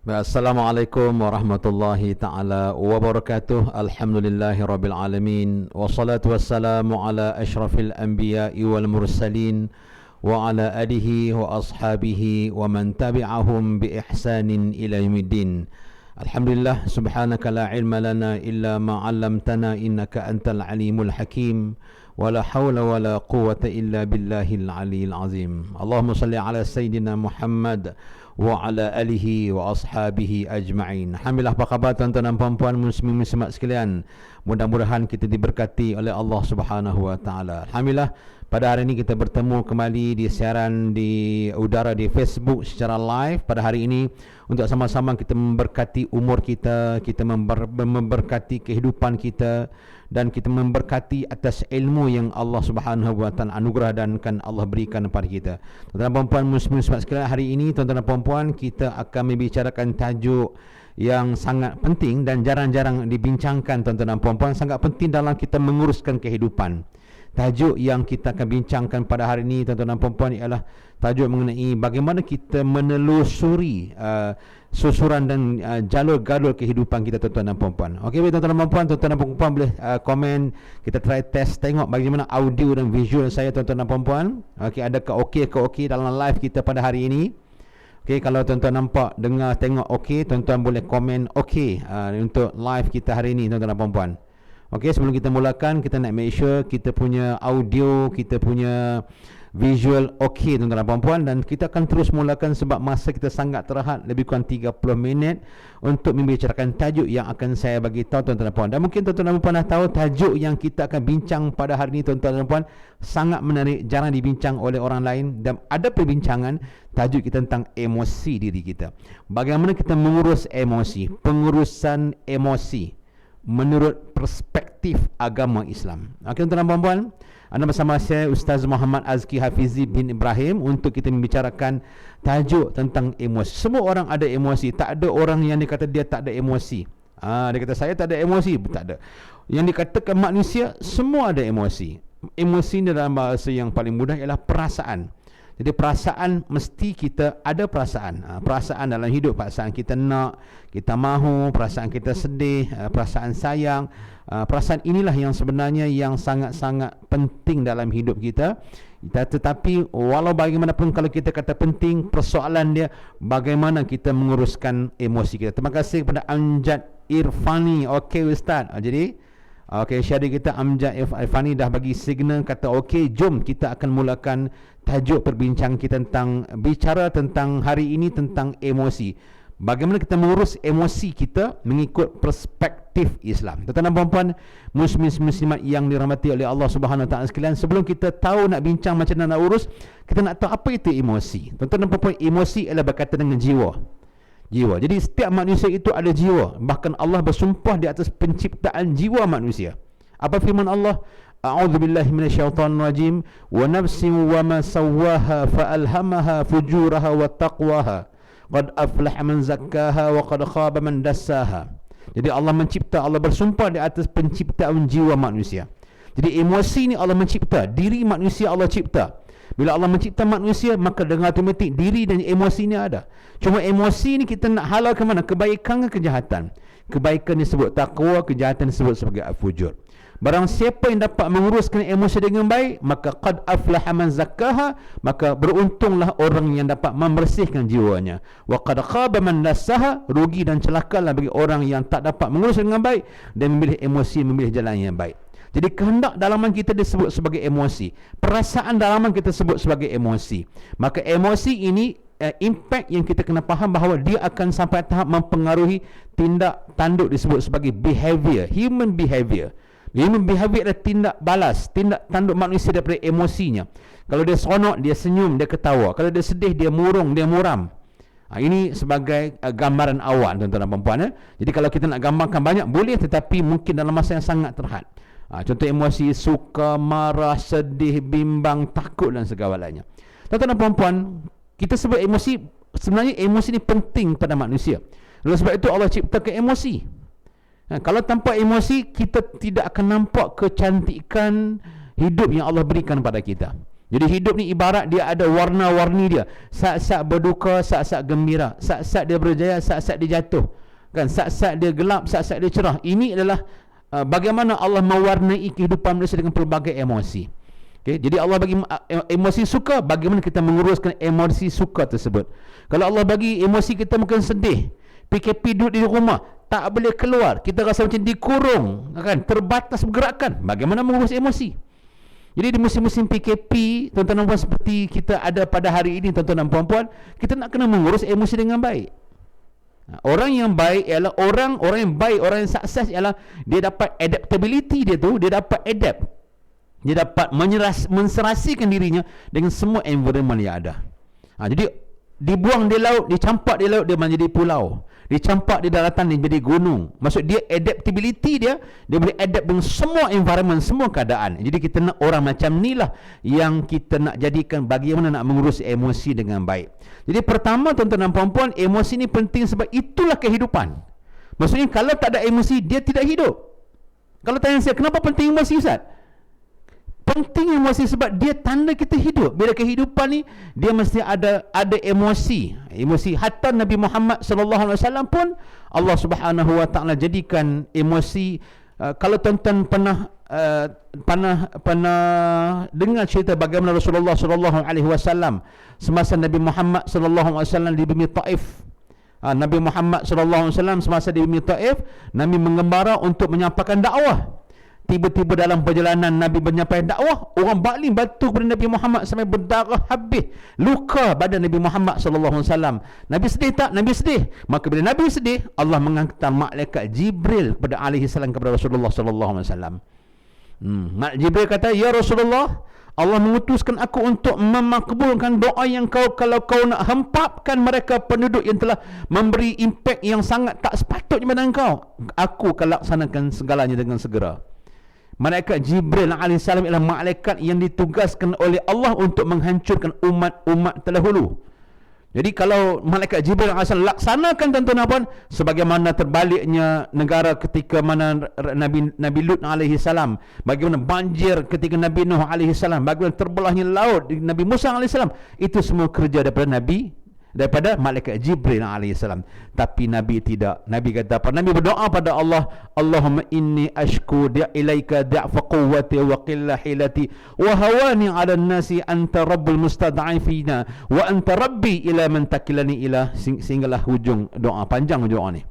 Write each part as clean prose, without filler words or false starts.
Assalamualaikum warahmatullahi taala wabarakatuh. Alhamdulillahi rabbil alamin. Wassalatu wassalamu ala asyrafil anbiya'i wal mursalin wa ala alihi wa ashabihi wa man tabi'ahum bi ihsanin ila yaumiddin. Alhamdulillah, subhanaka la ilma lana illa ma 'allamtana innaka antal alimul hakim. Wala hawla wala quwwata illa billahil aliyyil azim. Allahumma salli ala sayyidina Muhammad wa ala alihi wa ashabihi ajma'in. Alhamdulillah, apa khabar tuan-tuan dan puan-puan muslimin-muslimat sekalian? Mudah-mudahan kita diberkati oleh Allah Subhanahu wa taala. Alhamdulillah, pada hari ini kita bertemu kembali di siaran di udara di Facebook secara live pada hari ini untuk sama-sama kita memberkati umur kita, kita memberkati kehidupan kita, dan kita memberkati atas ilmu yang Allah Subhanahu wa taala anugerah dan kan Allah berikan kepada kita. Tuan-tuan dan puan-puan muslimin sekalian, hari ini tuan-tuan dan puan-puan kita akan membicarakan tajuk yang sangat penting dan jarang-jarang dibincangkan tuan-tuan dan puan-puan, sangat penting dalam kita menguruskan kehidupan. Tajuk yang kita akan bincangkan pada hari ini tuan-tuan dan puan-puan ialah tajuk mengenai bagaimana kita menelusuri susuran dan jalur-galur kehidupan kita tuan-tuan dan puan-puan. Okey, tuan-tuan dan puan-puan, tuan-tuan dan puan-puan boleh komen, kita try test tengok bagaimana audio dan visual saya tuan-tuan dan puan-puan. Okey, adakah okey dalam live kita pada hari ini? Okey, kalau tuan-tuan nampak, dengar, tengok okey, tuan-tuan boleh komen okey untuk live kita hari ini tuan-tuan dan puan-puan. Okey, sebelum kita mulakan, kita nak make sure kita punya audio, kita punya visual okey tuan-tuan dan puan-puan, dan kita akan terus mulakan sebab masa kita sangat terhad, lebih kurang 30 minit untuk membicarakan tajuk yang akan saya bagi tahu tuan-tuan dan puan. Dan mungkin tuan-tuan dan puan dah tahu tajuk yang kita akan bincang pada hari ini tuan-tuan dan puan sangat menarik, jarang dibincang oleh orang lain, dan ada perbincangan tajuk kita tentang emosi diri kita. Bagaimana kita mengurus emosi, pengurusan emosi menurut perspektif agama Islam. Okey tuan-tuan dan puan-puan, anda bersama saya Ustaz Muhammad Azki Hafizi bin Ibrahim untuk kita membicarakan tajuk tentang emosi. Semua orang ada emosi, tak ada orang yang dikata dia tak ada emosi. Dia kata saya tak ada emosi, tak ada. Yang dikatakan manusia semua ada emosi. Emosi ni dalam bahasa yang paling mudah ialah perasaan. Jadi perasaan, mesti kita ada perasaan. Perasaan dalam hidup, perasaan kita nak, kita mahu, perasaan kita sedih, perasaan sayang. Perasaan inilah yang sebenarnya yang sangat-sangat penting dalam hidup kita. Tetapi walau bagaimanapun kalau kita kata penting, persoalan dia bagaimana kita menguruskan emosi kita. Terima kasih kepada Amjad Irfani. Okey Ustaz. Jadi okey, syahid kita Amjad Irfani dah bagi signal, kata okey, jom kita akan mulakan tajuk perbincangan kita bicara tentang hari ini tentang emosi. Bagaimana kita mengurus emosi kita mengikut perspektif Islam. Tuan-tuan dan puan-puan muslimin-muslimat yang dirahmati oleh Allah Subhanahu wa taala sekalian, sebelum kita tahu nak bincang macam mana nak urus, kita nak tahu apa itu emosi. Tuan-tuan dan puan-puan, emosi adalah berkaitan dengan jiwa. Jadi setiap manusia itu ada jiwa. Bahkan Allah bersumpah di atas penciptaan jiwa manusia. Apa firman Allah? A'udzubillahi minasyaitonir rajim. Wa nafsin wa ma sawwaha fa alhamaha fujuraha wa taqwaha. Qad aflaha man zakkaha wa qad khaba man dassaha. Jadi Allah mencipta, Allah bersumpah di atas penciptaan jiwa manusia. Jadi emosi ni Allah mencipta, diri manusia Allah cipta. Bila Allah mencipta manusia, maka dengan automatik diri dan emosi ni ada. Cuma emosi ni kita nak halal ke mana? Kebaikan ke kejahatan? Kebaikan disebut taqwa, kejahatan disebut sebagai fujur. Barang siapa yang dapat menguruskan emosi dengan baik, maka qad aflaha man zakkaha, maka beruntunglah orang yang dapat membersihkan jiwanya. Wa qad khaba man dassaha, rugi dan celakalah bagi orang yang tak dapat mengurus dengan baik dan memilih emosi, memilih jalan yang baik. Jadi kehendak dalaman kita disebut sebagai emosi, perasaan dalaman kita sebut sebagai emosi. Maka emosi ini impact yang kita kena faham bahawa dia akan sampai tahap mempengaruhi tindak tanduk disebut sebagai behavior, human behavior. Human behavior adalah tindak balas, tindak tanduk manusia daripada emosinya. Kalau dia seronok, dia senyum, dia ketawa. Kalau dia sedih, dia murung, dia muram. Ini sebagai gambaran awal tuan-tuan dan puan-puan. Jadi kalau kita nak gambarkan banyak boleh, tetapi mungkin dalam masa yang sangat terhad. Contoh emosi suka, marah, sedih, bimbang, takut dan segalanya. Tuan-tuan dan puan-puan, kita sebut emosi, sebenarnya emosi ni penting pada manusia. Oleh sebab itu Allah ciptakan emosi. Kalau tanpa emosi, kita tidak akan nampak kecantikan hidup yang Allah berikan pada kita. Jadi hidup ni ibarat dia ada warna-warni dia. Saat-saat berduka, saat-saat gembira, saat-saat dia berjaya, saat-saat dia jatuh. Kan, saat-saat dia gelap, saat-saat dia cerah. Ini adalah bagaimana Allah mewarnai kehidupan manusia dengan pelbagai emosi. Okay? Jadi Allah bagi emosi suka, bagaimana kita menguruskan emosi suka tersebut. Kalau Allah bagi emosi kita mungkin sedih, PKP duduk di rumah, tak boleh keluar, kita rasa macam dikurung, kan, terbatas pergerakan, bagaimana mengurus emosi? Jadi di musim-musim PKP, tuan-tuan dan puan, seperti kita ada pada hari ini, tuan-tuan dan puan-puan, kita nak kena mengurus emosi dengan baik. Orang yang baik ialah orang yang baik, orang yang sukses ialah dia dapat adaptability dia tu, dia dapat adapt. Dia dapat menserasikan dirinya dengan semua environment yang ada. Jadi dibuang di laut, dicampak di laut, dia menjadi pulau. Dicampak di daratan, dia jadi gunung. Maksud dia adaptability dia boleh adapt dengan semua environment, semua keadaan. Jadi kita nak orang macam ni lah yang kita nak jadikan bagaimana nak mengurus emosi dengan baik. Jadi pertama, tuan-tuan dan puan-puan, emosi ni penting sebab itulah kehidupan. Maksudnya kalau tak ada emosi, dia tidak hidup. Kalau tanya saya, kenapa penting emosi, Ustaz? Penting emosi sebab dia tanda kita hidup. Bila kehidupan ni, dia mesti ada emosi. Emosi. Hatta Nabi Muhammad SAW pun Allah Subhanahu Wa Taala jadikan emosi. Kalau tuan-tuan pernah dengar cerita bagaimana Rasulullah SAW semasa Nabi Muhammad SAW di bumi Taif. Nabi Muhammad SAW semasa di bumi Taif, Nabi mengembara untuk menyampaikan dakwah. Tiba-tiba dalam perjalanan Nabi menyampaikan dakwah, orang baling batu kepada Nabi Muhammad sampai berdarah habis, luka badan Nabi Muhammad SAW. Nabi sedih tak? Nabi sedih. Maka bila Nabi sedih, Allah menghantar malaikat Jibril kepada alaihi salam kepada Rasulullah SAW. Jibril kata, "Ya Rasulullah, Allah mengutuskan aku untuk memakbulkan doa yang kalau kau nak hempapkan mereka penduduk yang telah memberi impak yang sangat tak sepatutnya pada engkau, aku akan laksanakan segalanya dengan segera." Malaikat Jibril AS ialah malaikat yang ditugaskan oleh Allah untuk menghancurkan umat-umat terdahulu. Jadi kalau malaikat Jibril AS laksanakan, tuan-tuan dan puan, sebagaimana terbaliknya negara ketika mana Nabi Lut AS, bagaimana banjir ketika Nabi Nuh AS, bagaimana terbelahnya laut Nabi Musa AS, itu semua kerja daripada malaikat Jibril AS. Tapi Nabi tidak. Nabi kata apa? Nabi berdoa pada Allah, Allahumma inni ashku ilaika da'fa quwwati wa qilla hilati wa hawani 'ala an-nasi anta rabbul mustad'afina wa anta rabbi ila man takilani ila, sehinggalah hujung doa. Panjang doa ni.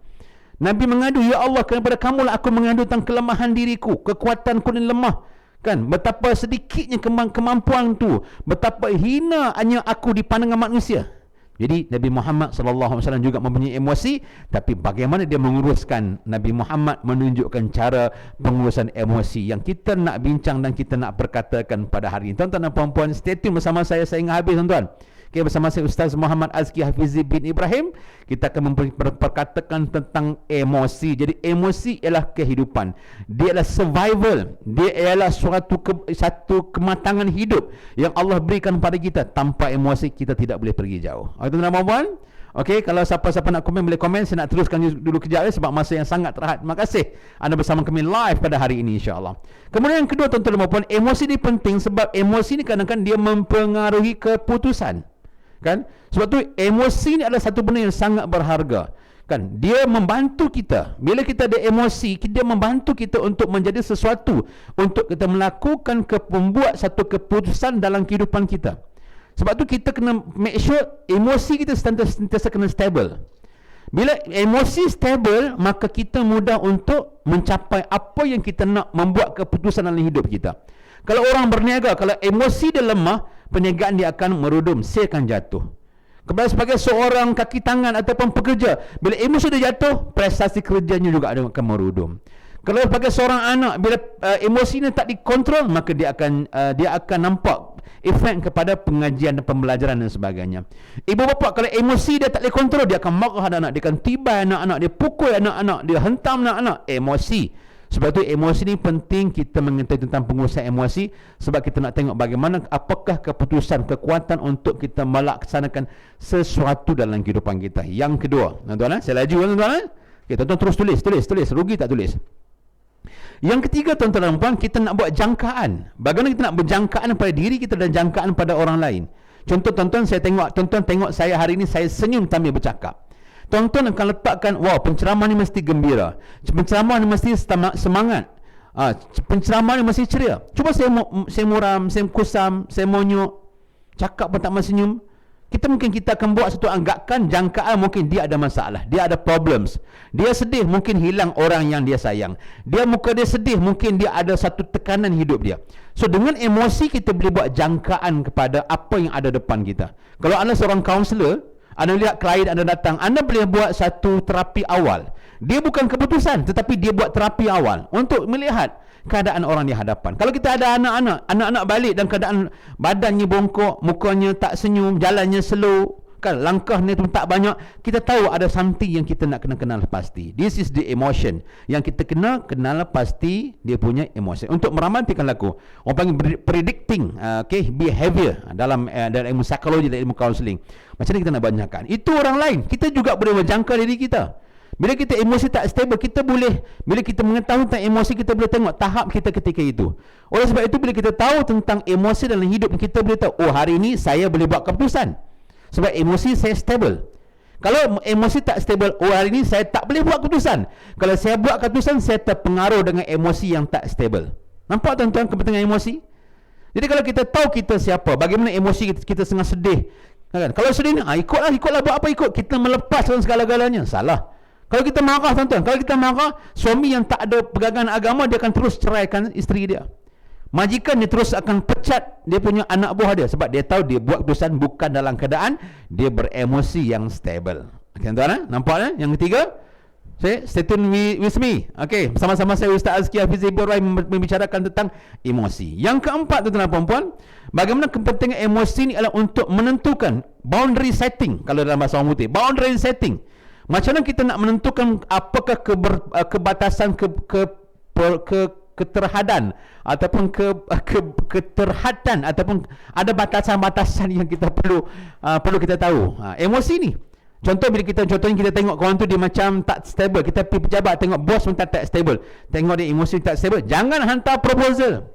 Nabi mengadu, ya Allah, kepada kamulah aku mengadu tentang kelemahan diriku, kekuatanku ni lemah. Kan, betapa sedikitnya kemampuan tu, betapa hinaannya aku di pandangan manusia. Jadi Nabi Muhammad SAW juga mempunyai emosi, tapi bagaimana dia menguruskan, Nabi Muhammad menunjukkan cara pengurusan emosi yang kita nak bincang dan kita nak perkatakan pada hari ini. Tuan-tuan dan puan-puan, stay tune bersama saya hingga habis, tuan-tuan. Okay, bersama saya Ustaz Muhammad Azki Hafizi bin Ibrahim, kita akan memperkatakan tentang emosi. Jadi emosi ialah kehidupan, dia adalah survival, dia ialah satu kematangan hidup yang Allah berikan pada kita. Tanpa emosi kita tidak boleh pergi jauh. Tuan-tuan dan puan-puan, okey, kalau siapa-siapa nak komen boleh komen. Saya nak teruskan dulu kejap sebab masa yang sangat terhad. Terima kasih anda bersama kami live pada hari ini, insya-Allah. Kemudian yang kedua, tuan-tuan dan puan-puan, emosi ini penting sebab emosi ini kadang-kadang dia mempengaruhi keputusan. Kan? Sebab tu emosi ni adalah satu benda yang sangat berharga. Kan? Dia membantu kita. Bila kita ada emosi, dia membantu kita untuk menjadi sesuatu, untuk kita melakukan membuat satu keputusan dalam kehidupan kita. Sebab tu kita kena make sure emosi kita sentiasa kena stable. Bila emosi stable, maka kita mudah untuk mencapai apa yang kita nak, membuat keputusan dalam hidup kita. Kalau orang berniaga, kalau emosi dia lemah, perniagaan dia akan merudum, sale akan jatuh. Kepada sebagai seorang kaki tangan ataupun pekerja, bila emosi dia jatuh, prestasi kerjanya juga akan merudum. Kalau sebagai seorang anak, bila emosinya tak dikontrol, maka dia akan nampak efek kepada pengajian dan pembelajaran dan sebagainya. Ibu bapa kalau emosi dia tak boleh kontrol, dia akan marah anak-anak, dia akan tibai anak-anak, dia pukul anak-anak, dia hentam anak-anak. Emosi. Sebab tu emosi ni penting kita mengetahui tentang pengurusan emosi, sebab kita nak tengok bagaimana, apakah keputusan, kekuatan untuk kita melaksanakan sesuatu dalam kehidupan kita. Yang kedua, tuan-tuan, saya laju, tuan-tuan. Okay, tuan-tuan terus tulis, rugi tak tulis. Yang ketiga, tuan-tuan dan puan, kita nak buat jangkaan. Bagaimana kita nak berjangkaan pada diri kita dan jangkaan pada orang lain. Contoh, tuan-tuan, tuan-tuan tengok saya hari ini, saya senyum sambil bercakap. Tuan-tuan akan letakkan, wow, penceramah ni mesti gembira, penceramah ni mesti semangat, penceramah ni mesti ceria. Cuba saya muram, saya kusam, saya monyok, cakap pun tak mau senyum. Kita akan buat satu anggapan, jangkaan mungkin dia ada masalah, dia ada problems, dia sedih, mungkin hilang orang yang dia sayang, muka dia sedih, mungkin dia ada satu tekanan hidup dia. So dengan emosi kita boleh buat jangkaan kepada apa yang ada depan kita. Kalau anda seorang kaunselor, anda lihat klien anda datang, anda boleh buat satu terapi awal. Dia bukan keputusan, tetapi dia buat terapi awal untuk melihat keadaan orang di hadapan. Kalau kita ada anak-anak balik dan keadaan badannya bongkok, mukanya tak senyum, jalannya slow, kan, langkahnya tu tak banyak, kita tahu ada something yang kita nak kena kenal pasti. This is the emotion yang kita kenal pasti dia punya emosi. Untuk meramalkan laku, orang panggil predicting behavior dalam ilmu psikologi dan ilmu counselling. Macam mana kita nak banyakkan? Itu orang lain. Kita juga boleh menjangka diri kita. Bila kita emosi tak stable, bila kita mengetahui tentang emosi, kita boleh tengok tahap kita ketika itu. Oleh sebab itu, bila kita tahu tentang emosi dalam hidup, kita boleh tahu, oh, hari ini saya boleh buat keputusan sebab emosi saya stable. Kalau emosi tak stable, oh, hari ini saya tak boleh buat keputusan. Kalau saya buat keputusan, saya terpengaruh dengan emosi yang tak stable. Nampak, tuan-tuan, kepentingan emosi? Jadi kalau kita tahu kita siapa, bagaimana emosi kita setengah sedih, kan? Kalau sedih ni, ikutlah buat apa ikut, kita melepaskan segala-galanya. Salah. Kalau kita marah, tuan-tuan, kalau kita marah, suami yang tak ada pegangan agama, dia akan terus ceraikan isteri dia. Majikan dia terus akan pecat dia punya anak buah dia, sebab dia tahu dia buat keputusan bukan dalam keadaan dia beremosi yang stable. Okay, tuan-tuan, nampak? Yang ketiga, stay tune with me. Okay, bersama-sama saya Ustaz Azki Hafiz Ibrahim membicarakan tentang emosi. Yang keempat, tuan-tuan dan puan-puan, bagaimana kepentingan emosi ini adalah untuk menentukan boundary setting. Kalau dalam bahasa orang putih, boundary setting. Macam mana kita nak menentukan apakah kebatasan keterhadan ataupun keterhatan ataupun ada batasan-batasan yang kita perlu kita tahu. Emosi ni. Contohnya kita tengok kawan tu dia macam tak stable, kita pergi pejabat tengok bos pun tak stable. Tengok dia emosi tak stable, jangan hantar proposal.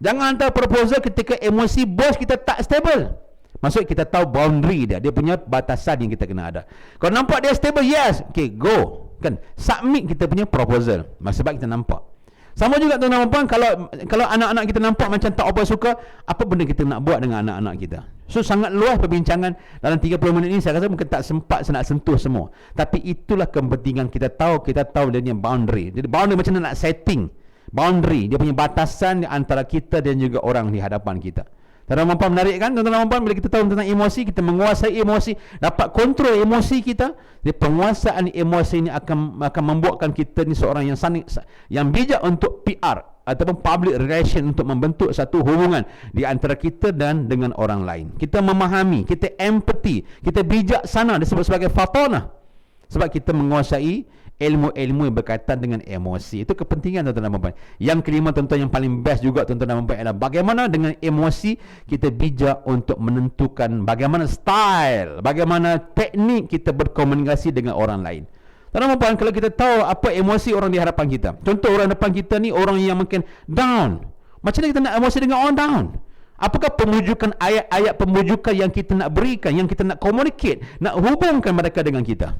Jangan hantar proposal ketika emosi bos kita tak stable. Maksud kita tahu boundary dia punya batasan yang kita kena ada. Kalau nampak dia stable, yes, okay, go. Kan, submit kita punya proposal. Sebab kita nampak. Sama juga tuan-tuan dan puan, kalau anak-anak kita nampak macam tak apa suka, apa benda kita nak buat dengan anak-anak kita? So sangat luas perbincangan dalam 30 minit ini, saya rasa mungkin tak sempat saya nak sentuh semua. Tapi itulah kepentingan kita tahu dia punya boundary. Jadi boundary macam mana nak setting boundary, dia punya batasan antara kita dan juga orang di hadapan kita. Tuan-tuan dan puan, menarik kan? Tuan-tuan dan puan, bila kita tahu tentang emosi, kita menguasai emosi, dapat kontrol emosi kita. Jadi penguasaan emosi ini akan membuatkan kita ni seorang yang bijak untuk PR ataupun public relation, untuk membentuk satu hubungan di antara kita dan dengan orang lain. Kita memahami, kita empathy, kita bijaksana, disebut sebagai fatonah. Sebab kita menguasai ilmu-ilmu yang berkaitan dengan emosi. Itu kepentingan, tuan-tuan dan puan. Yang kelima, tuan-tuan, yang paling best juga, tuan-tuan dan puan, adalah bagaimana dengan emosi kita bijak untuk menentukan bagaimana style, bagaimana teknik kita berkomunikasi dengan orang lain. Tuan-tuan dan puan, kalau kita tahu apa emosi orang di hadapan kita. Contoh, orang depan kita ni orang yang mungkin down. Macam mana kita nak emosi dengan orang down? Apakah pemujukan, ayat-ayat pemujukan yang kita nak berikan, yang kita nak communicate, nak hubungkan mereka dengan kita?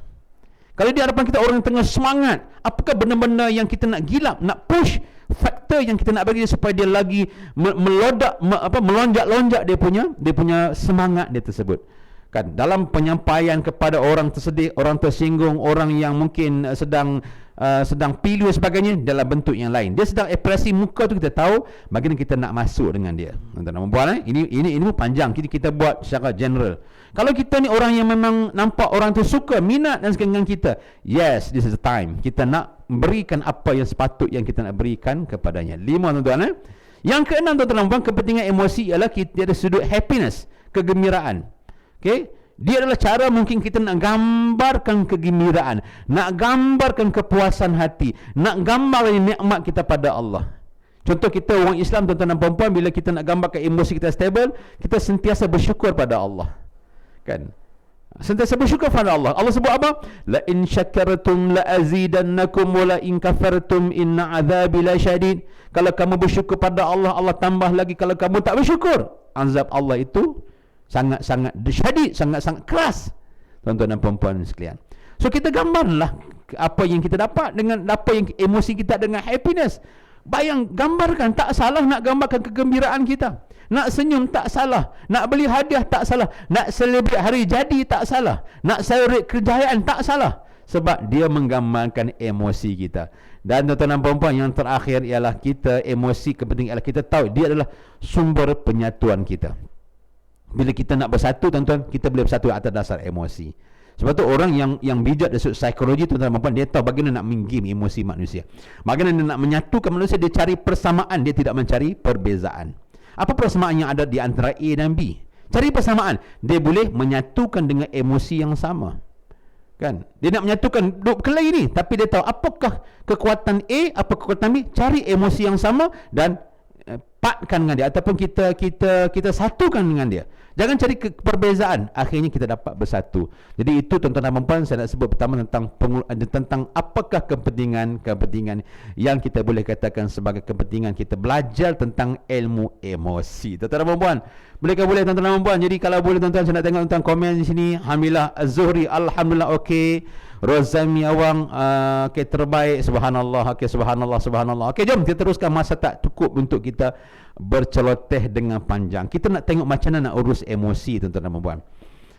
Kalau di hadapan kita orang yang tengah semangat, apakah benda-benda yang kita nak gilap, nak push, faktor yang kita nak bagi dia supaya dia lagi melonjak-lonjak dia punya semangat dia tersebut. Kan, dalam penyampaian kepada orang tersedih, orang tersinggung, orang yang mungkin sedang pilu dan sebagainya, dalam bentuk yang lain. Dia sedang ekspresi muka tu, kita tahu bagaimana kita nak masuk dengan dia. Tuan-tuan, ini panjang, kita buat secara general. Kalau kita ni orang yang memang nampak orang tu suka, minat dan sebagainya dengan kita, yes, this is the time kita nak berikan apa yang sepatut yang kita nak berikan kepadanya. 5, tuan-tuan. Yang keenam, tuan-tuan, kepentingan emosi ialah kita ada sudut happiness, kegembiraan. Okay? Dia adalah cara mungkin kita nak gambarkan kegembiraan, nak gambarkan kepuasan hati, nak gambarkan nikmat kita pada Allah. Contoh, kita orang Islam, tuan-tuan dan puan-puan, bila kita nak gambarkan emosi kita stable, kita sentiasa bersyukur pada Allah. Kan? Sentiasa bersyukur pada Allah. Allah sebut apa? La in syakartum la azidannakum wa la in kafartum inna azabi lasyadid. Kalau kamu bersyukur pada Allah, Allah tambah lagi. Kalau kamu tak bersyukur, azab Allah itu sangat-sangat syadid, sangat-sangat keras. Tuan-tuan dan puan-puan sekalian. So kita gambarlah apa yang kita dapat dengan apa yang emosi kita dengan happiness. Gambarkan, tak salah nak gambarkan kegembiraan kita. Nak senyum tak salah, nak beli hadiah tak salah, nak celebrate hari jadi tak salah, nak celebrate kejayaan tak salah, sebab dia menggambarkan emosi kita. Dan tuan-tuan dan puan-puan, yang terakhir ialah kita emosi kepentingan ialah kita tahu dia adalah sumber penyatuan kita. Bila kita nak bersatu, tuan-tuan, kita boleh bersatu atas dasar emosi. Sebab tu orang yang bijak dari sudut psikologi, tuan-tuan dan puan-puan, dia tahu bagaimana nak menggim emosi manusia. Bagaimana dia nak menyatukan manusia, dia cari persamaan, dia tidak mencari perbezaan. Apa persamaan yang ada di antara A dan B? Cari persamaan. Dia boleh menyatukan dengan emosi yang sama. Kan? Dia nak menyatukan dua kelai ni, tapi dia tahu apakah kekuatan A, apa kekuatan B, cari emosi yang sama dan partkan dengan dia, ataupun kita satukan dengan dia. Jangan cari perbezaan, akhirnya kita dapat bersatu. Jadi itu tuan-tuan dan puan-puan, saya nak sebut pertama tentang apakah kepentingan yang kita boleh katakan sebagai kepentingan kita belajar tentang ilmu emosi. Tuan-tuan dan puan-puan, boleh tuan-tuan dan puan-puan? Jadi kalau boleh tuan-tuan, saya nak tengok tentang komen di sini. Alhamdulillah, Az-Zuhri alhamdulillah okey. Rozami Awang okey, terbaik, subhanallah. Okey, subhanallah. Okey, jom kita teruskan, masa tak cukup untuk kita berceloteh dengan panjang. Kita nak tengok macam mana nak urus emosi, tuan-tuan dan puan-puan.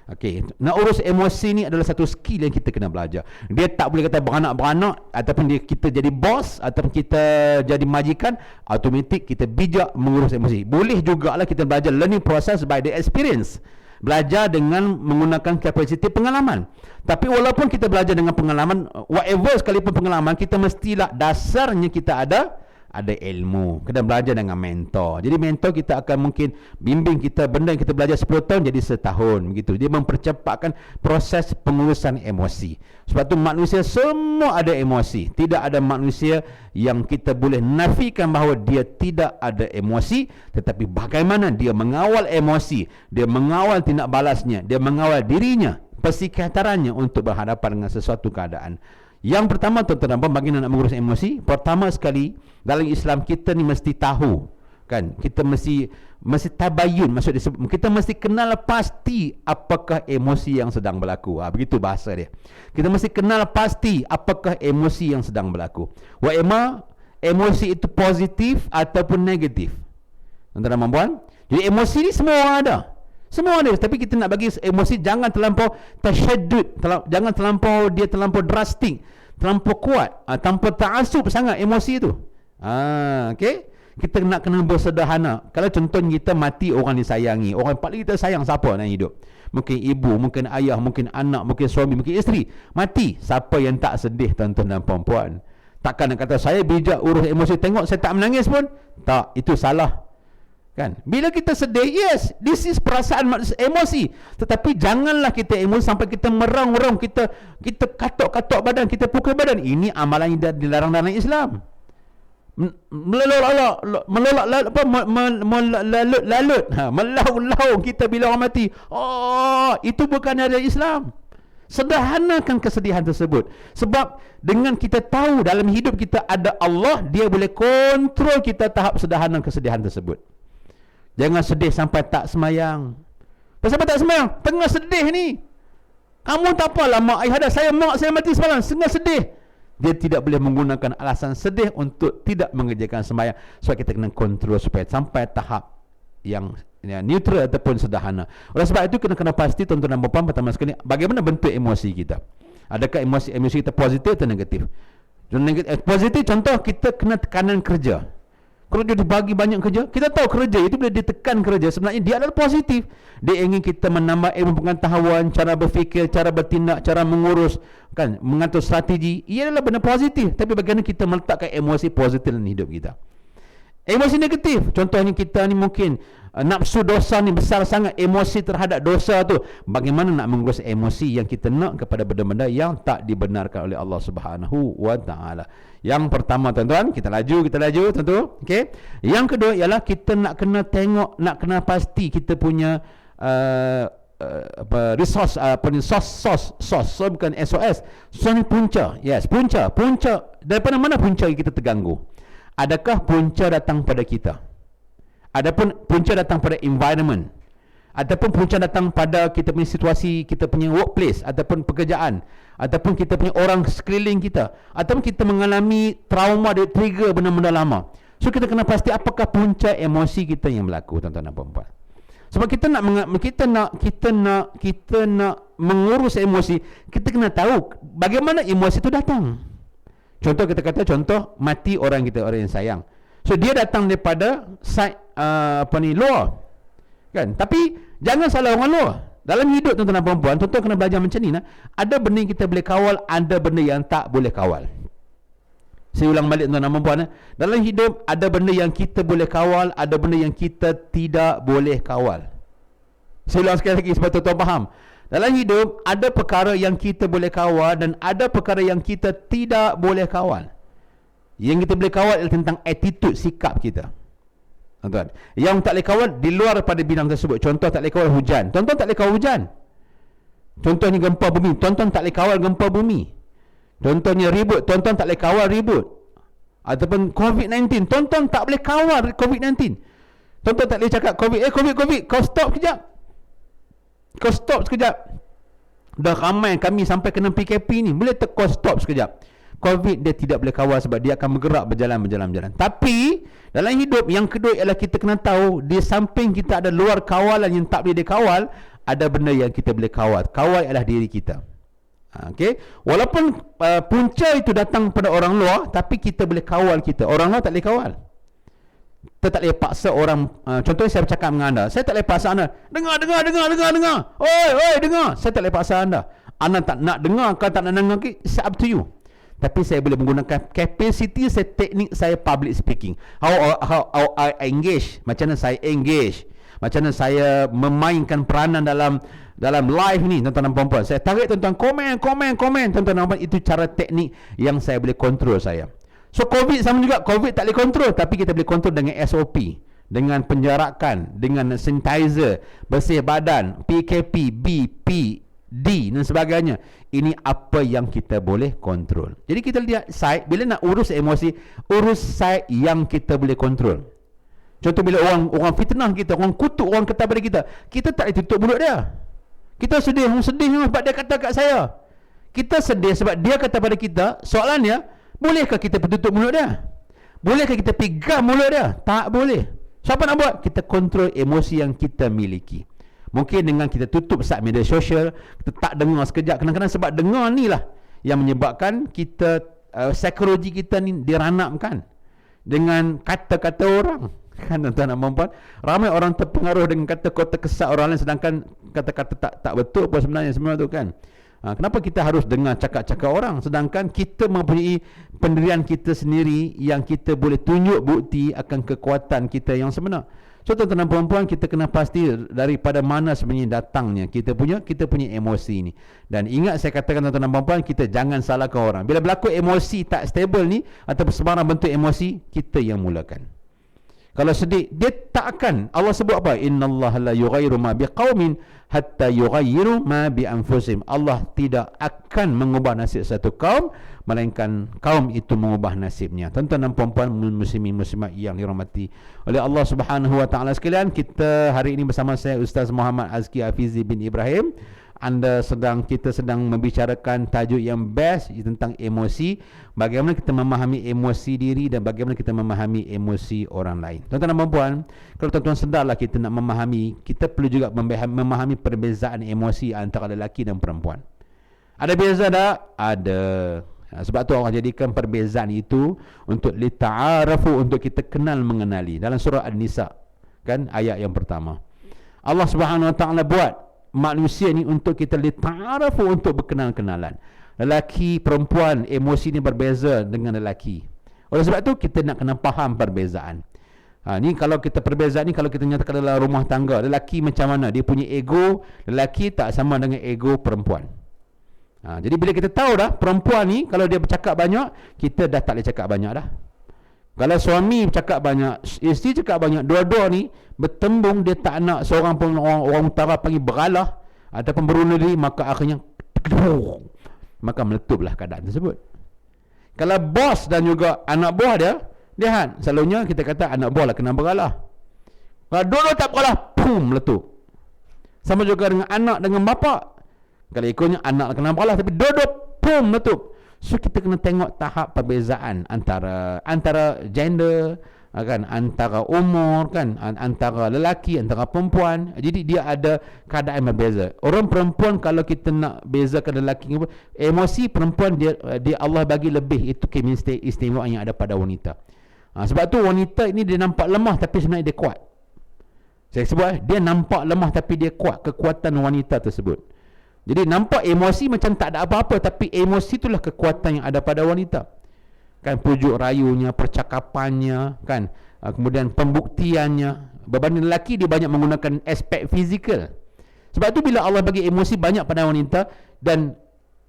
Okey, nak urus emosi ni adalah satu skill yang kita kena belajar. Dia tak boleh kata beranak-beranak, ataupun kita jadi bos, ataupun kita jadi majikan, automatik kita bijak mengurus emosi. Boleh jugalah kita belajar, learning process by the experience. Belajar dengan menggunakan kapasiti pengalaman. Tapi walaupun kita belajar dengan pengalaman, whatever sekalipun pengalaman, kita mestilah dasarnya kita ada ilmu. Kena belajar dengan mentor. Jadi mentor kita akan mungkin bimbing kita benda yang kita belajar 10 tahun jadi setahun begitu. Dia mempercepatkan proses pengurusan emosi. Sebab tu manusia semua ada emosi. Tidak ada manusia yang kita boleh nafikan bahawa dia tidak ada emosi, tetapi bagaimana dia mengawal emosi, dia mengawal tindak balasnya, dia mengawal dirinya, psikatarannya untuk berhadapan dengan sesuatu keadaan. Yang pertama, tuan-tuan dan puan, bagaimana nak mengurus emosi? Pertama sekali, dalam Islam kita ni mesti tahu, kan? Kita mesti tabayun, maksud dia, kita mesti kenal pasti apakah emosi yang sedang berlaku. Begitu bahasa dia. Kita mesti kenal pasti apakah emosi yang sedang berlaku. Emosi itu positif ataupun negatif. Tuan-tuan dan puan, jadi emosi ni semua orang ada. Semua ada, tapi kita nak bagi emosi jangan terlampau tasyaddud, jangan terlampau drastik, terlampau kuat, tanpa ta'assub sangat emosi itu. Okey. Kita nak kena bersederhana. Kalau contohnya kita mati, orang disayangi, orang paling kita sayang siapa dalam hidup? Mungkin ibu, mungkin ayah, mungkin anak, mungkin suami, mungkin isteri. Mati, siapa yang tak sedih, tuan-tuan dan puan-puan? Takkan nak kata saya bijak urus emosi, tengok saya tak menangis pun. Tak, itu salah. Kan? Bila kita sedih, yes, this is perasaan emosi. Tetapi janganlah kita emosi sampai kita merang-rang, kita katok-katok badan, kita pukul badan. Ini amalan yang dilarang dalam Islam. Melalut kita bila orang mati. Itu bukan dari Islam. Sederhanakan kesedihan tersebut. Sebab dengan kita tahu dalam hidup kita ada Allah, dia boleh kontrol kita tahap sederhana kesedihan tersebut. Jangan sedih sampai tak semayang. Pasal apa tak semayang? Tengah sedih ni. Kamu tak apalah, mak ayah ada, mak saya mati semalam, tengah sedih. Dia tidak boleh menggunakan alasan sedih untuk tidak mengerjakan semayang. Sebab kita kena kontrol supaya sampai tahap yang neutral ataupun sederhana. Oleh sebab itu kena pasti, tuan-tuan dan puan-puan, pertama sekali, bagaimana bentuk emosi kita. Adakah emosi kita positif atau negatif? Positif, contoh kita kena tekanan kerja. Kalau dia dibagi banyak kerja, kita tahu kerja itu bila ditekan kerja, sebenarnya dia adalah positif. Dia ingin kita menambah ilmu pengetahuan, cara berfikir, cara bertindak, cara mengurus, kan, mengatur strategi. Ia adalah benda positif. Tapi bagaimana kita meletakkan emosi positif dalam hidup kita? Emosi negatif, contohnya kita ni mungkin nafsu dosa ni besar sangat, emosi terhadap dosa tu. Bagaimana nak mengurus emosi yang kita nak kepada benda-benda yang tak dibenarkan oleh Allah Subhanahu wa taala. Yang pertama, tuan-tuan, kita laju tentu. Okey. Yang kedua ialah kita nak kena tengok, nak kena pasti kita punya resource, source, so bukan SOS. So ni punca. Yes, punca. Daripada mana punca kita terganggu? Adakah punca datang pada kita? Adapun punca datang pada environment, ataupun punca datang pada kita punya situasi, kita punya workplace, ataupun pekerjaan, ataupun kita punya orang sekeliling kita, ataupun kita mengalami trauma dari trigger benda-benda lama. So kita kena pasti apakah punca emosi kita yang berlaku, tuan-tuan dan puan-puan. Sebab kita nak mengurus emosi, kita kena tahu bagaimana emosi itu datang. Contoh kita kata, mati orang kita, orang yang sayang. So dia datang daripada side luar. Kan? Tapi jangan salah orang luar. Dalam hidup tuan-tuan dan puan-puan, tuan-tuan kena belajar macam ni. Ada benda yang kita boleh kawal, ada benda yang tak boleh kawal. Saya ulang balik tuan-tuan dan puan-puan. Dalam hidup ada benda yang kita boleh kawal, ada benda yang kita tidak boleh kawal. Saya ulang sekali lagi supaya tuan-tuan faham. Dalam hidup ada perkara yang kita boleh kawal dan ada perkara yang kita tidak boleh kawal. Yang kita boleh kawal adalah tentang attitude, sikap kita. Tuan-tuan, yang tak boleh kawal di luar daripada bidang tersebut. Contoh, tak boleh kawal hujan. Tuan-tuan tak boleh kawal hujan. Contohnya gempa bumi. Tuan-tuan tak boleh kawal gempa bumi. Contohnya ribut. Tuan-tuan tak boleh kawal ribut. Ataupun COVID-19. Tuan-tuan tak boleh kawal COVID-19. Tuan-tuan tak boleh cakap COVID. Kau stop sekejap. Dah ramai kami sampai kena PKP ni. Boleh tak kau stop sekejap? COVID dia tidak boleh kawal sebab dia akan bergerak berjalan. Tapi dalam hidup yang kedua ialah kita kena tahu di samping kita ada luar kawalan yang tak boleh dikawal, ada benda yang kita boleh kawal. Kawal ialah diri kita. Okey, walaupun punca itu datang pada orang luar, tapi kita boleh kawal kita. Orang luar tak boleh kawal. Kita tak boleh paksa orang. Contohnya saya bercakap dengan anda, saya tak boleh paksa anda. Dengar. Oi, dengar. Saya tak boleh paksa anda. Anda tak nak dengar, kau tak nak dengar, it's up to you. Tapi saya boleh menggunakan capacity saya, teknik saya public speaking. How I engage, macam mana saya engage, macam mana saya memainkan peranan dalam live ni, tuan-tuan dan puan-puan. Saya tarik tuan-tuan komen, tuan-tuan dan puan-puan. Itu cara teknik yang saya boleh kontrol saya. So COVID sama juga, COVID tak boleh kontrol, tapi kita boleh kontrol dengan SOP, dengan penjarakan, dengan sanitizer, bersih badan, PKP, BP, D dan sebagainya. Ini apa yang kita boleh kontrol. Jadi kita lihat side, bila nak urus emosi, urus side yang kita boleh kontrol. Contoh bila orang fitnah kita, orang kutuk, orang kata pada kita, kita tak boleh tutup mulut dia. Kita sedih sebab dia kata kat saya. Kita sedih sebab dia kata pada kita. Soalannya, bolehkah kita tutup mulut dia? Bolehkah kita pegang mulut dia? Tak boleh. Siapa nak buat? Kita kontrol emosi yang kita miliki. Mungkin dengan kita tutup saat media sosial, kita tak dengar sekejap. Kadang-kadang sebab dengar ni lah yang menyebabkan kita, psikologi kita ni diranapkan dengan kata-kata orang. Kan tuan-tuan dan puan-puan, ramai orang terpengaruh dengan kata-kata kesat orang lain, sedangkan kata-kata tak betul pun sebenarnya tu kan. Kenapa kita harus dengar cakap-cakap orang, sedangkan kita mempunyai pendirian kita sendiri yang kita boleh tunjuk bukti akan kekuatan kita yang sebenar. So tuan-tuan dan puan-puan, kita kena pasti daripada mana sebenarnya datangnya kita punya emosi ni. Dan ingat saya katakan tuan-tuan dan puan-puan, kita jangan salahkan orang. Bila berlaku emosi tak stable ni, atau sembarang bentuk emosi, kita yang mulakan. Kalau sedih, dia tak akan. Allah sebut apa? Innallaha la yughayyiru ma biqaumin hatta yughayyiru ma bi anfusihim. Allah tidak akan mengubah nasib satu kaum melainkan kaum itu mengubah nasibnya. Tuan-tuan dan puan-puan muslimin muslimat yang dirahmati oleh Allah Subhanahu wa taala sekalian, kita hari ini bersama saya Ustaz Muhammad Azki Hafizi bin Ibrahim. Kita sedang membicarakan tajuk yang best tentang emosi, bagaimana kita memahami emosi diri dan bagaimana kita memahami emosi orang lain. Tuan-tuan dan puan-puan, kalau tuan-tuan sedarlah kita nak memahami, kita perlu juga memahami perbezaan emosi antara lelaki dan perempuan. Ada beza tak? Ada. Sebab tu Allah jadikan perbezaan itu untuk lita'arafu, untuk kita kenal mengenali. Dalam surah An-Nisa, kan, ayat yang pertama, Allah Subhanahu wa taala buat manusia ni untuk kita lita'arafu, untuk berkenal-kenalan. Lelaki, perempuan, emosi ni berbeza dengan lelaki. Oleh sebab tu kita nak kena faham perbezaan. Ni kalau kita perbezaan ni, kalau kita nyatakan dalam rumah tangga, lelaki macam mana, dia punya ego, lelaki tak sama dengan ego perempuan. Jadi bila kita tahu dah perempuan ni, kalau dia bercakap banyak, kita dah tak boleh cakap banyak dah. Kalau suami bercakap banyak, isteri cakap banyak, dua-dua ni bertembung, dia tak nak seorang pun, orang utara panggil beralah, ataupun berbunuh diri, maka akhirnya maka meletuplah keadaan tersebut. Kalau bos dan juga anak buah dia, lihat, selalunya kita kata anak buah lah kena beralah. Kalau dua tak beralah, pum, meletup. Sama juga dengan anak dengan bapa. Kalau ikutnya anak kena beralah, tapi dua pum, meletup. So kita kena tengok tahap perbezaan antara gender, kan, antara umur, kan, antara lelaki, antara perempuan. Jadi dia ada keadaan berbeza. Orang perempuan, kalau kita nak bezakan lelaki, emosi perempuan dia Allah bagi lebih, itu keistimewaan yang ada pada wanita. Sebab tu wanita ini dia nampak lemah tapi sebenarnya dia kuat. Saya sebut dia nampak lemah tapi dia kuat, kekuatan wanita tersebut. Jadi nampak emosi macam tak ada apa-apa, tapi emosi itulah kekuatan yang ada pada wanita. Kan, pujuk rayunya, percakapannya, kan, kemudian pembuktiannya. Berbanding lelaki, dia banyak menggunakan aspek fizikal. Sebab tu bila Allah bagi emosi banyak pada wanita, dan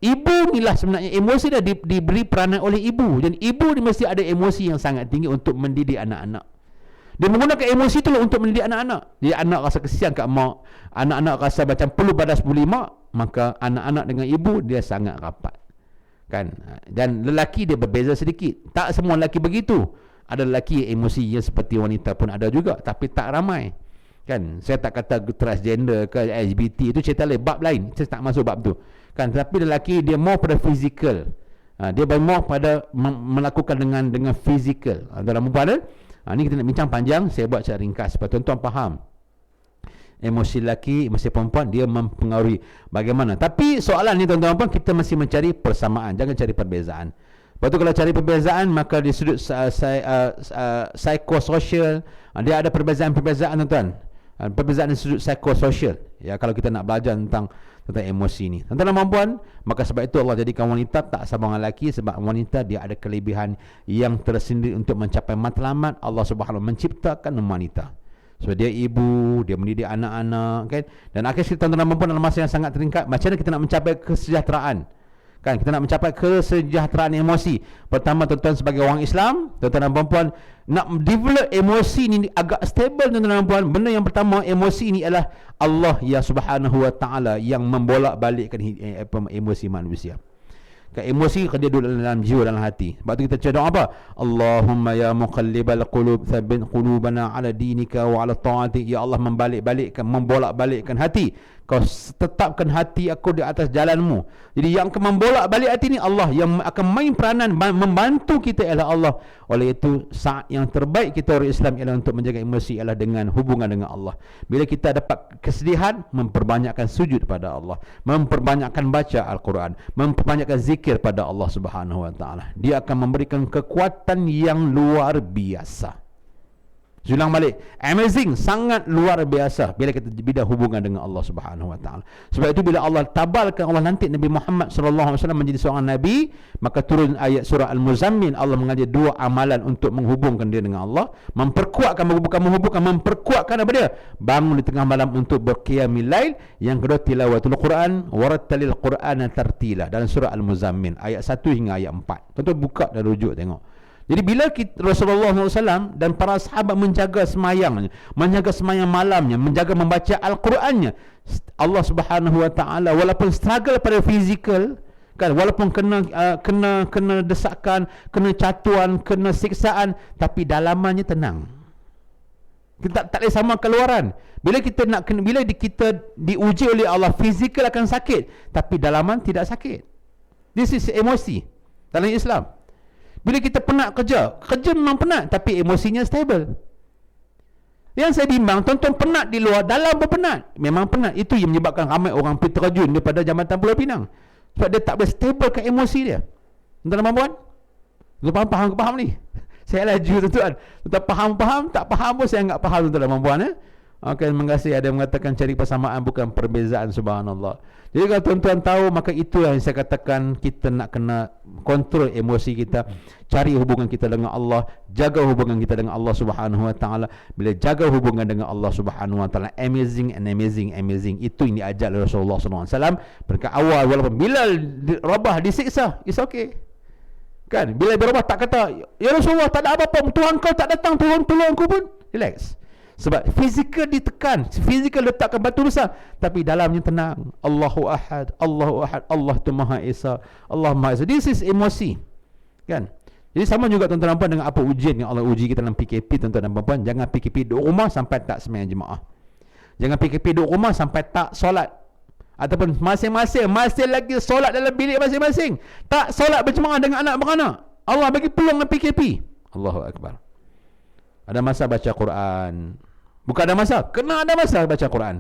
ibu inilah sebenarnya emosi dah diberi peranan oleh ibu, dan ibu ni mesti ada emosi yang sangat tinggi untuk mendidik anak-anak. Dia menggunakan emosi tu untuk mendidik anak-anak. Jadi anak rasa kesian kat mak, anak-anak rasa macam perlu balas buli mak, maka anak-anak dengan ibu dia sangat rapat. Kan, dan lelaki dia berbeza sedikit. Tak semua lelaki begitu. Ada lelaki emosi yang seperti wanita pun ada juga, tapi tak ramai. Kan, saya tak kata transgender ke LGBT, itu cerita lain, bab lain. Saya tak masuk bab tu. Kan, tapi lelaki dia more pada fizikal. Dia more pada melakukan dengan fizikal. Dalam perempuan, ni kita nak bincang panjang, saya buat secara ringkas supaya tuan-tuan faham. Emosi lelaki, emosi perempuan, dia mempengaruhi bagaimana. Tapi soalan ni tuan-tuan, kita masih mencari persamaan, jangan cari perbezaan. Lepas tu kalau cari perbezaan, maka di sudut psikososial, dia ada perbezaan-perbezaan tuan-tuan. Perbezaan di sudut psikososial. Ya, kalau kita nak belajar tentang emosi ni. Tuan-tuan dan puan, maka sebab itu Allah jadikan wanita tak sama dengan lelaki, sebab wanita dia ada kelebihan yang tersendiri untuk mencapai matlamat. Allah Subhanahu menciptakan wanita. So dia ibu, dia mendidik anak-anak, kan? Dan akhirnya tuan-tuan dan puan dalam masa yang sangat teringkat, macam mana kita nak mencapai kesejahteraan? Kan, kita nak mencapai kesejahteraan emosi. Pertama, tuan-tuan sebagai orang Islam, tuan-tuan dan puan nak develop emosi ni agak stable, tuan-tuan dan puan. Benda yang pertama, emosi ni adalah Allah ya Subhanahu wa taala yang membolak-balikkan emosi manusia. Emosi dia duduk dalam jiwa, dalam hati. Sebab tu kita cakap apa? Allahumma ya muqallibal qulub tsabbit qulubana ala dinika wa ala ta'atik. Ya Allah, membolak-balikkan hati. Kau tetapkan hati aku di atas jalanmu. Jadi yang akan membolak-balik hati ni Allah, yang akan main peranan membantu kita ialah Allah. Oleh itu saat yang terbaik kita orang Islam ialah untuk menjaga emosi ialah dengan hubungan dengan Allah. Bila kita dapat kesedihan, memperbanyakkan sujud pada Allah, memperbanyakkan baca Al-Quran, memperbanyakkan zikir pada Allah Subhanahu wa taala. Dia akan memberikan kekuatan yang luar biasa. Ulang balik, amazing, sangat luar biasa bila kita bina hubungan dengan Allah Subhanahu wa taala. Sebab itu bila Allah tabalkan, Allah lantik Nabi Muhammad sallallahu alaihi wasallam menjadi seorang nabi, maka turun ayat surah Al-Muzammil. Allah mengajar dua amalan untuk menghubungkan dia dengan Allah, memperkuatkan apa dia? Bangun di tengah malam untuk berqiyamil lail. Yang kedua, tilawatul Quran, warattalil Qur'ana tartila, dalam surah Al-Muzammil ayat 1 hingga ayat 4. Tuan-tuan buka dan rujuk tengok. Jadi bila Rasulullah SAW dan para sahabat menjaga semayangnya, menjaga semayang malamnya, menjaga membaca Al-Qurannya, Allah Subhanahu wa taala walaupun struggle pada fizikal, kan, walaupun kena desakan, kena catuan, kena siksaan, tapi dalamannya tenang. Kita tak boleh sama keluaran. Bila kita diuji oleh Allah, fizikal akan sakit, tapi dalaman tidak sakit. This is emosi dalam Islam. Bila kita penat kerja memang penat, tapi emosinya stable. Yang saya bimbang, tuan-tuan penat di luar, dalam pun penat. Memang penat. Itu yang menyebabkan ramai orang pergi terjun daripada Jambatan Pulau Pinang. Sebab dia tak boleh stable ke emosi dia. Tuan-tuan dan puan, tuan-tuan faham ni? Saya laju tuan-tuan. Tuan-tuan faham, tak faham pun saya anggap faham, tuan-tuan dan puan. Okay, terima kasih. Ada yang mengatakan cari persamaan bukan perbezaan, subhanallah. Jadi kalau tuan-tuan tahu, maka itu yang saya katakan, kita nak kena kontrol emosi kita, cari hubungan kita dengan Allah, jaga hubungan kita dengan Allah Subhanahu wa taala. Bila jaga hubungan dengan Allah Subhanahu wa taala, amazing. Itu yang diajar oleh Rasulullah sallallahu alaihi wasallam. Pada awal, walaupun Bilal Rabah disiksa, it's okay. Kan, bila Rabah tak kata, ya Rasulullah, tak ada apa-apa, Tuhan kau tak datang tolong aku pun, relax. Sebab fizikal ditekan, fizikal letakkan batu besar, tapi dalamnya tenang. Allahu Ahad, Allahu Ahad, Allah tu Maha Esa, Allah Maha Esa. This is emosi. Kan? Jadi sama juga tuan-tuan dan puan dengan apa ujian yang Allah uji kita dalam PKP, tuan-tuan dan puan. Jangan PKP duduk rumah sampai tak sembahyang jemaah. Jangan PKP duduk rumah sampai tak solat. Ataupun masing-masing masih lagi solat dalam bilik masing-masing, tak solat berjemaah dengan anak beranak. Allah bagi peluang dalam PKP. Allahu Akbar. Ada masa baca Quran. Bukan ada masa, kena ada masa baca Quran.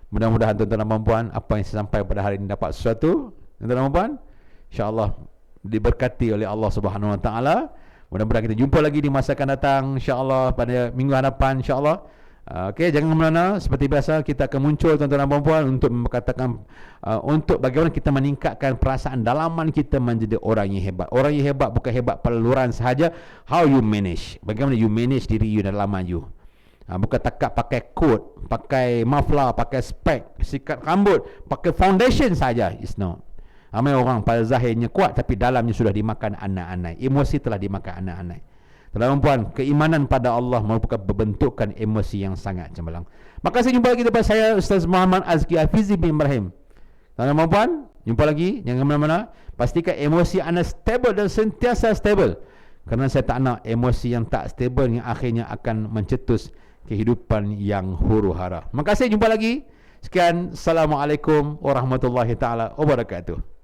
Mudah-mudahan tuan-tuan dan puan, apa yang saya sampai pada hari ini dapat sesuatu, tuan-tuan dan puan, insya-Allah diberkati oleh Allah Subhanahu Wa Taala. Mudah-mudahan kita jumpa lagi di masa akan datang, insya-Allah pada minggu hadapan, insya-Allah. Okey, jangan mana-mana. Seperti biasa kita akan muncul tuan-tuan dan puan untuk mengatakan untuk bagaimana kita meningkatkan perasaan dalaman kita menjadi orang yang hebat. Orang yang hebat bukan hebat pada luaran sahaja, how you manage. Bagaimana you manage diri you dalaman you. Bukan takat pakai coat, pakai muffler, pakai spek, sikat rambut, pakai foundation saja. It's not. Ramai orang pada zahirnya kuat tapi dalamnya sudah dimakan anak-anak. Emosi telah dimakan anak-anak. Tuan-tuan puan, keimanan pada Allah merupakan pembentukan emosi yang sangat cemerlang. Maka saya jumpa lagi depan saya Ustaz Muhammad Azki Hafizi bin Ibrahim. Tuan-tuan puan, jumpa lagi. Jangan mana-mana. Pastikan emosi anda stable dan sentiasa stable. Kerana saya tak nak emosi yang tak stable yang akhirnya akan mencetus kehidupan yang huru-hara. Maka saya jumpa lagi. Sekian. Assalamualaikum warahmatullahi taala wabarakatuh.